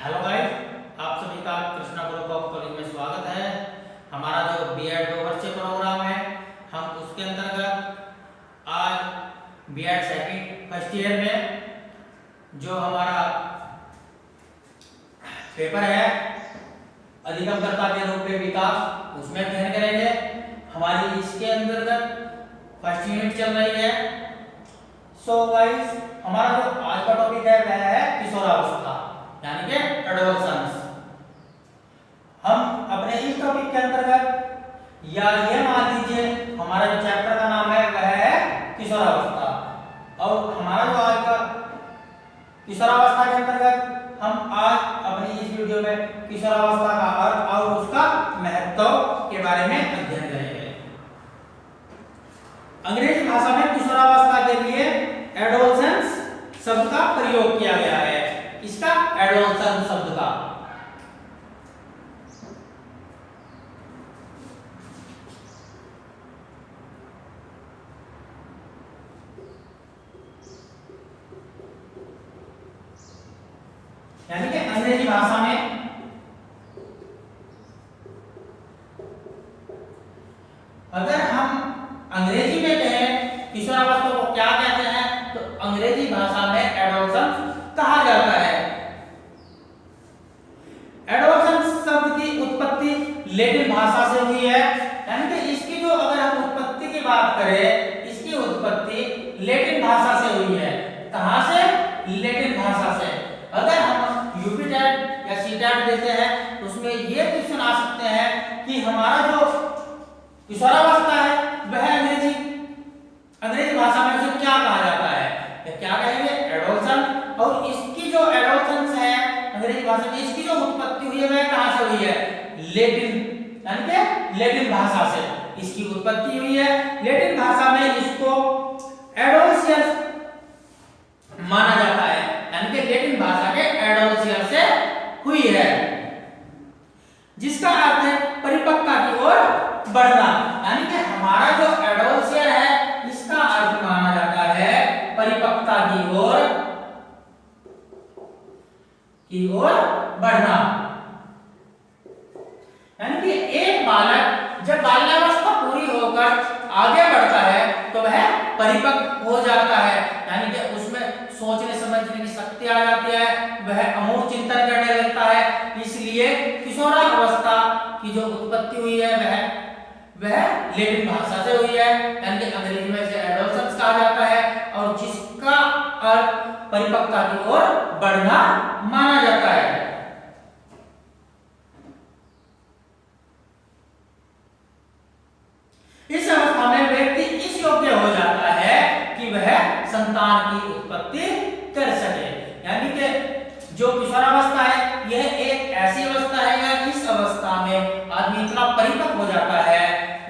Hello guys, आप सभी का कृष्णा गुरु कॉलेज में स्वागत है। हमारा जो बीएड 2 वर्षीय प्रोग्राम है, हम उसके अंतर्गत आज बीएड सेकंड फर्स्ट ईयर में जो हमारा पेपर है अधिगमकर्ता के रूप में विकास, उसमें अध्ययन करेंगे। हमारी इसके अंतर्गत फर्स्ट यूनिट चल रही है। सो गाइस, हमारा जो आज का टॉपिक है वह है किशोरावस्था यानी कि एडोलसेंस। हम अपने इस टॉपिक के अंतर्गत या ये मान लीजिए हमारा जो चैप्टर का नाम है वह है किशोरावस्था, और हमारा जो आज का किशोरावस्था के अंतर्गत हम आज अपनी इस वीडियो में किशोरावस्था का अर्थ और उसका महत्व के बारे में अध्ययन करेंगे। अंग्रेजी भाषा में किशोरावस्था के लिए एडोलसेंस शब्द का प्रयोग किया गया है। इसका एडोलसेंस शब्द का यानी कि अंग्रेजी भाषा में अगर हम अंग्रेजी में कहें किशोरावस्था को क्या कहते हैं, तो अंग्रेजी भाषा में एडोलसेंस कहा जाता है। एडोलसेंस शब्द की उत्पत्ति लैटिन भाषा से हुई है, यानी कि इसकी जो अगर हम उत्पत्ति की बात करें, इसकी उत्पत्ति लैटिन भाषा से हुई है। कहां से? लैटिन भाषा से। अगर हम यूपी टेट या सी टेट देते हैं तो उसमें ये क्वेश्चन आ सकते हैं कि हमारा जो किशोरावस्था है वह अंग्रेजी भाषा में उसे क्या कहा जाता है, या क्या कहेंगे? एडोलसेंस। और इसकी जो एडोलसेंस है अंग्रेजी भाषा में, इसकी जो उत्पत्ति हुई है वह कहां से हुई है? लैटिन, यानी कि लैटिन भाषा से इसकी उत्पत्ति हुई है। लैटिन भाषा में इसको एडोलसियस माना जाता है, यानी कि लैटिन भाषा के एडोलसियस से हुई है, जिसका अर्थ है परिपक्वता की ओर बढ़ना। यानी कि हमारा जो एडोलसियर है इसका अर्थ माना जाता है परिपक्वता की ओर बढ़ना। यानी कि एक बालक जब बाल्यावस्था पूरी होकर आगे बढ़ता है तो वह परिपक्व हो जाता है, यानी कि उसमें सोचने समझने की शक्ति आ जाती है, वह अमूर्त चिंतन करने लगता है। इसलिए किशोरावस्था की जो उत्पत्ति हुई है वह लैटिन भाषा से हुई है, यानी कि अंग्रेजी में इसे एडोलसेंस कहा जाता है, और जिसका अर्थ परिपक्वता की ओर बढ़ना माना जाता है। इस अवस्था में व्यक्ति इस योग्य हो जाता है कि वह संतान की उत्पत्ति कर सके। यानी कि जो किशोरावस्था है यह एक ऐसी अवस्था है या इस अवस्था में आदमी इतना परिपक्व हो जाता है,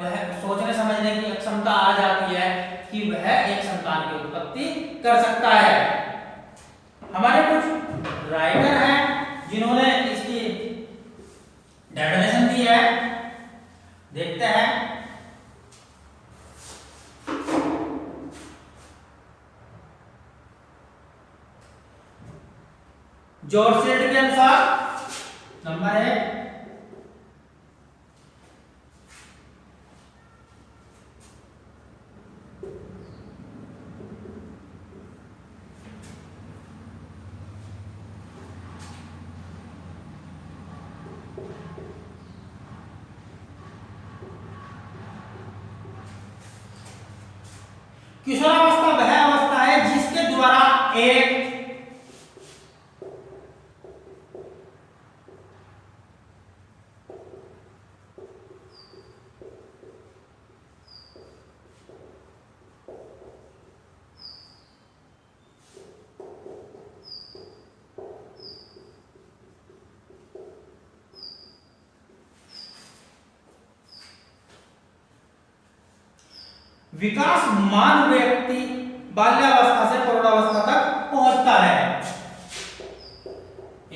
वह सोचने समझने की क्षमता आ जाती है कि वह एक संतान की उत्पत्ति कर सकता है। हमारे कुछ राइटर हैं जिन्होंने इसकी डेफिनेशन दी है, देखते हैं। जॉर्ज सेट के अनुसार नंबर 1, किशोरावस्था वह अवस्था है जिसके द्वारा एक विकासमान व्यक्ति बाल्यावस्था से प्रौढ़ावस्था तक पहुंचता है।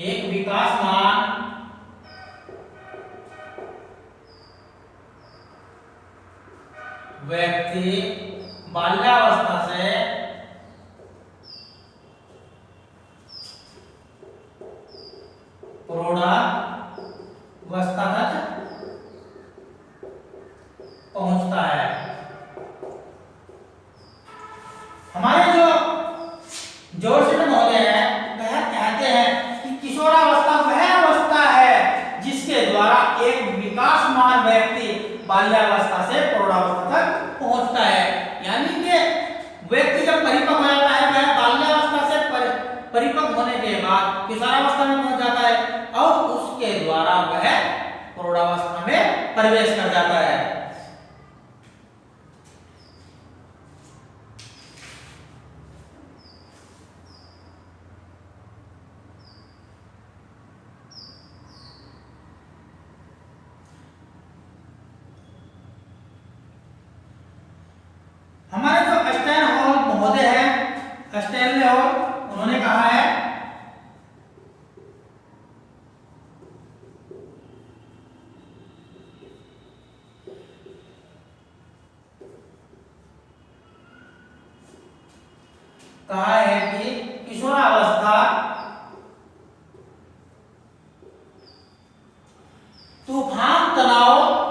एक विकासमान व्यक्ति बाल्यावस्था से प्रौढ़ावस्था तक पहुंचता है। हमारे जो जॉर्ज सेटन महोदय हैं वह कहते हैं कि किशोरावस्था वह अवस्था है जिसके द्वारा एक विकासमान व्यक्ति बाल्यावस्था से प्रौढ़ावस्था तक पहुंचता है। यानी कि व्यक्ति जब परिपक्व हो जाता है वह बाल्यावस्था से परिपक्व होने के बाद किशोरावस्था में पहुंच जाता है और उसके द्वारा वह प्रौढ़ावस्था में प्रवेश कर जाता है। हमारे जो स्टैनहॉल महोदय हैं, स्टैनले हॉल, उन्होंने कहा है कि किशोरावस्था तूफान तनाव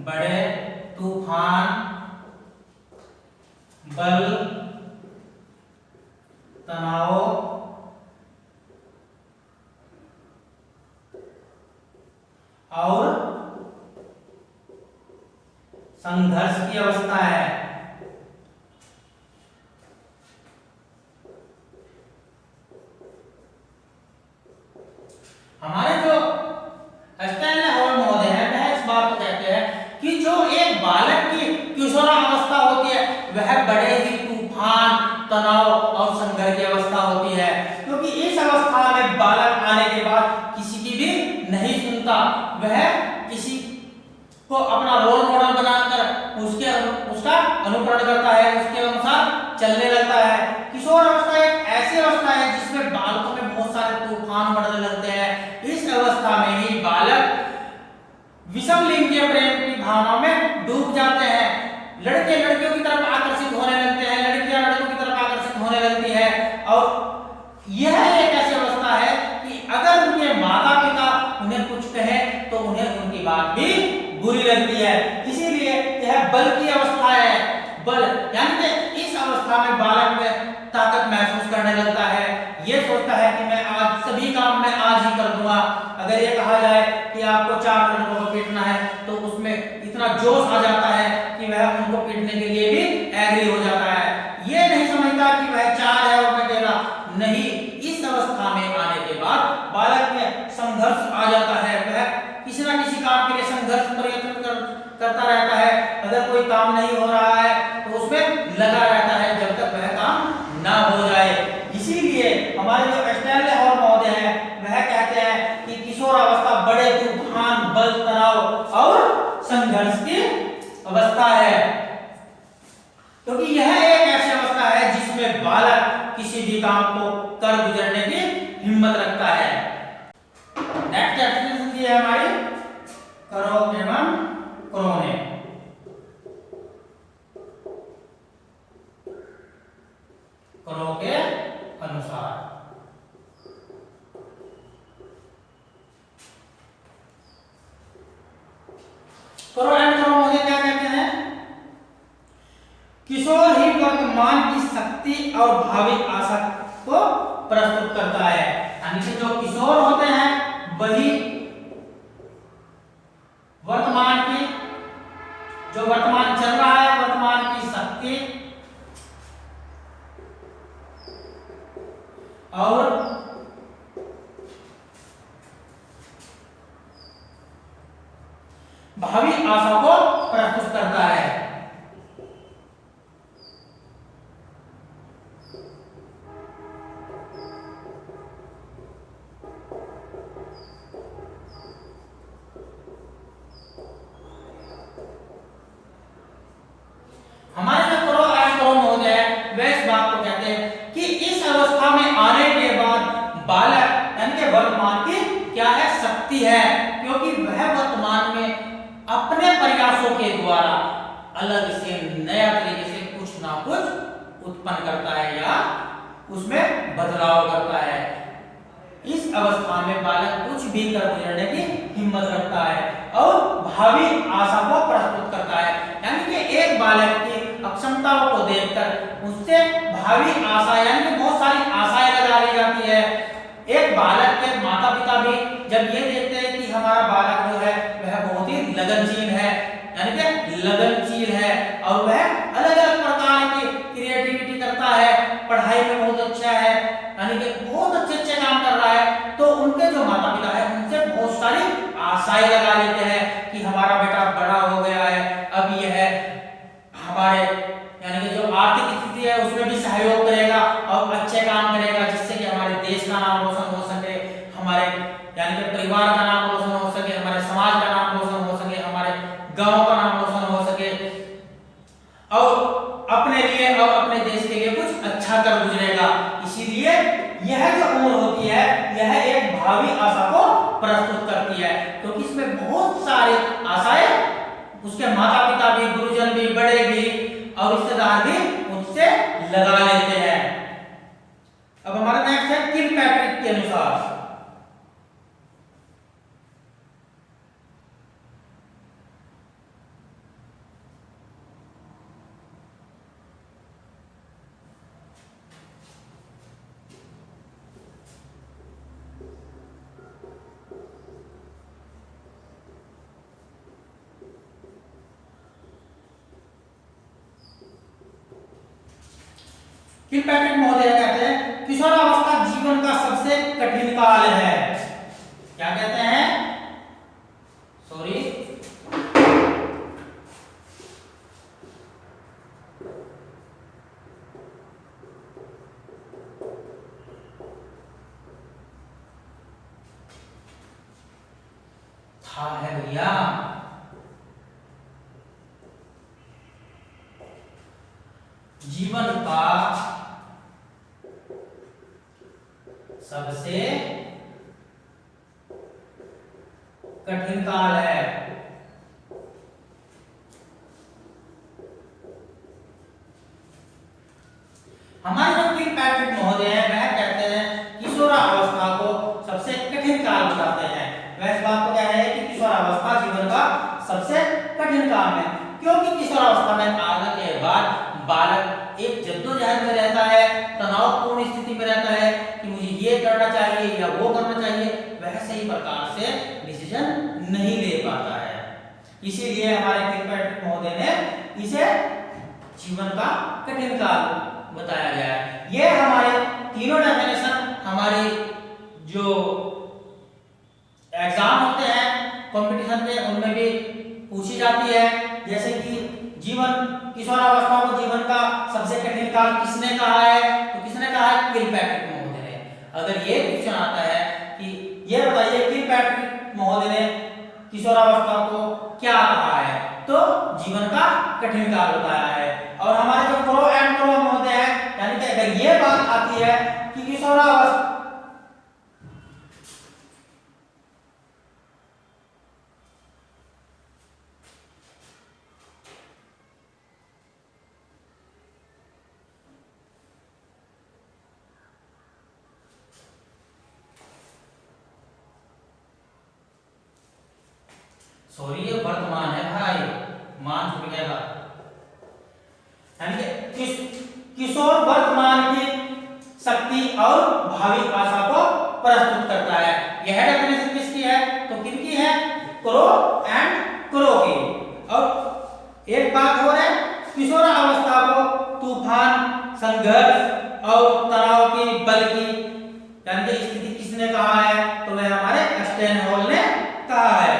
बड़े तूफान बल तनाव और संघर्ष की अवस्था है। हमारे जो स्टैनहॉल महोदय हैं वह इस बात को कहते हैं कि जो एक बालक की किशोरावस्था होती है वह बड़े ही तूफान तनाव और संघर्ष की अवस्था होती है, क्योंकि इस अवस्था में बालक आने के बाद किसी की भी नहीं सुनता, वह किसी को अपना रोल मॉडल बनाकर उसका अनुकरण करता है, उसके अनुसार चलने लगता है। किशोर अवस्था एक ऐसी अवस्था है जिसमें बालकों में बहुत सारे तूफान बढ़ने लगते हैं। इस अवस्था में ही बालक विषम लिंगीय प्रेम की भावना में डूब जाते हैं। लड़के लड़कियों की तरफ आकर्षित होने लगते हैं, लड़कियां लड़कों की तरफ आकर्षित होने लगती है। और यह एक ऐसी अवस्था है कि अगर उनके माता पिता उन्हें कुछ कहें तो उन्हें उनकी बात भी बुरी लगती है। इसीलिए यह बल की अवस्था है। बल यानी कि इस अवस्था में बालक में ताकत महसूस करने लगता है, ये सोचता है कि मैं आज सभी काम मैं आज ही कर दूंगा। अगर ये कहा जाए कि आपको 4 लड़कों को पीटना है तो उसमें इतना जोश आ जाता है कि वह उनको पीटने के लिए भी एग्री हो जाता है। ये नहीं समझता कि वह 4 है और पीटेगा नहीं। इस अवस्था में आने के बाद बालक में संघर्ष आ जाता है, वह किसी ना किसी काम के लिए संघर्ष प्रयत्न करता रहता है। अगर कोई काम नहीं हो रहा है तो उसमें लगा रहता है जब तक वह काम ना हो जाए। इसीलिए हमारे जो स्टैनहॉल महोदय हैं वह कहते हैं कि किशोरावस्था बड़े तूफान बल तनाव और संघर्ष की अवस्था है, क्योंकि यह एक ऐसी अवस्था है जिसमें बालक किसी भी काम को कर गुजरने की हिम्मत रखता है। नेक्स्ट एक्सप्रेशन है हमारी करो एवं क्रोने। करो के अनुसार करो एंड करो मुझे क्या कहते हैं? किशोर ही वर्तमान की शक्ति और भावी आशा को प्रस्तुत करता है। यानी कि जो किशोर होते हैं वही वर्तमान की जो वर्तमान चल रहा है वर्तमान की शक्ति और भावी आशा को प्रस्तुत करता है। हमारे जो करो एंड करो महोदय वे इस बात को कहते हैं कि इस अवस्था में आने के बाद बालक वर्तमान की क्या है, शक्ति है, क्योंकि वह वर्तमान में अपने प्रयासों के द्वारा अलग से नया तरीके से कुछ ना कुछ उत्पन्न करता है या उसमें बदलाव करता है। इस अवस्था में बालक कुछ भी कर गुजरने की हिम्मत रखता है और भावी आशा को प्रस्तुत करता है। यानी कि एक बालक की अक्षमताओं को देखकर उससे भावी आशा यानी कि बहुत सारी आशाएं लगा ली जाती है। एक बालक के माता पिता भी जब ये देखते हैं कि हमारा बालक जो है वह बहुत ही लगनशील है, यानी कि लगनशील है और वह अलग अलग प्रकार की क्रिएटिविटी करता है, पढ़ाई में बहुत अच्छा है, यानी कि बहुत अच्छे अच्छे काम कर रहा है, तो उनके जो माता पिता है उनसे बहुत सारी आशाएं लगा लेते हैं कि हमारा बेटा बड़ा हो गया है, अब यह हमारे यानी कि जो आर्थिक स्थिति है उसमें भी सहयोग करेगा और अच्छे काम करेगा, जिससे कि हमारे देश का नाम रोशन हो सके, हमारे यानी कि परिवार का नाम रोशन हो सके, हमारे समाज का नाम रोशन हो सके, हमारे गांव का नाम रोशन हो सके और अपने लिए और अपने देश के लिए कुछ अच्छा कर गुजरेगा। इसीलिए यह जो उम्र होती है यह एक भावी आशा को प्रस्तुत करती है, क्योंकि इसमें बहुत सारे आशाएं उसके माता पिता भी, गुरुजन भी, बड़े भी और रिश्तेदार भी उससे लगा लेते हैं। अब हमारा नेक्स्ट है किलपैट्रिक के अनुसार। किलपैट्रिक महोदय कहते हैं किशोरावस्था जीवन का सबसे कठिन काल है। क्या कहते हैं? सॉरी, था है भैया, जीवन का सबसे कठिन काल है। हमारे जो किलपैट्रिक महोदय हैं वह कहते हैं किशोरावस्था को सबसे कठिन काल बताते हैं। वह इस बात को कह रहे हैं कि किशोरावस्था जीवन का सबसे कठिन काल है, क्योंकि किशोरावस्था में आने के बाद बालक एक जद्दोजहद में रहता है, तनावपूर्ण स्थिति में रहता है कि मुझे ये करना चाहिए या वो करना चाहिए, वह सही प्रकार से डिसीजन नहीं ले पाता है। इसीलिए हमारे किलपैट्रिक महोदय ने इसे जीवन का कठिन काल बताया गया है। ये हमारे तीनों डेफिनेशन हमारी जो एग्जाम होते हैं कंपटीशन के उनमें भी पूछी जाती है। जैसे कि जीवन किशोरावस्था को जीवन का सबसे कठिन काल किसने कहा है, तो किसने कहा है? किलपैट्रिक महोदय ने। अगर ये क्वेश्चन आता है कि ये बताइए किलपैट्रिक महोदय ने किशोरावस्था को क्या कहा है, तो जीवन का कठिन काल बताया है। और हमारे जो क्रो एंड क्रो महोदय हैं, यानी कि अगर ये बात आती है कि किशोरावस्था सॉरी ये वर्तमान है भाई, मान छूट गया, यानी कि किशोर वर्तमान की शक्ति और भावी आशा को प्रस्तुत करता है। यह डेफिनेशन किसकी है? तो किनकी है? क्रो एंड क्रो की। और एक बात और है, किशोरावस्था को तूफान, संघर्ष और तनाव की बल की यानी कि स्थिति किसने कहा है? तो वह हमारे स्टेनहोल ने कहा है।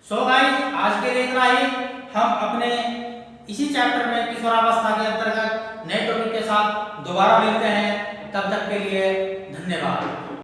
सो गाइस आज के लिए इतना ही। हम अपने इसी चैप्टर में किशोरावस्था के अंतर्गत नए टॉपिक के साथ दोबारा मिलते हैं। तब तक के लिए धन्यवाद।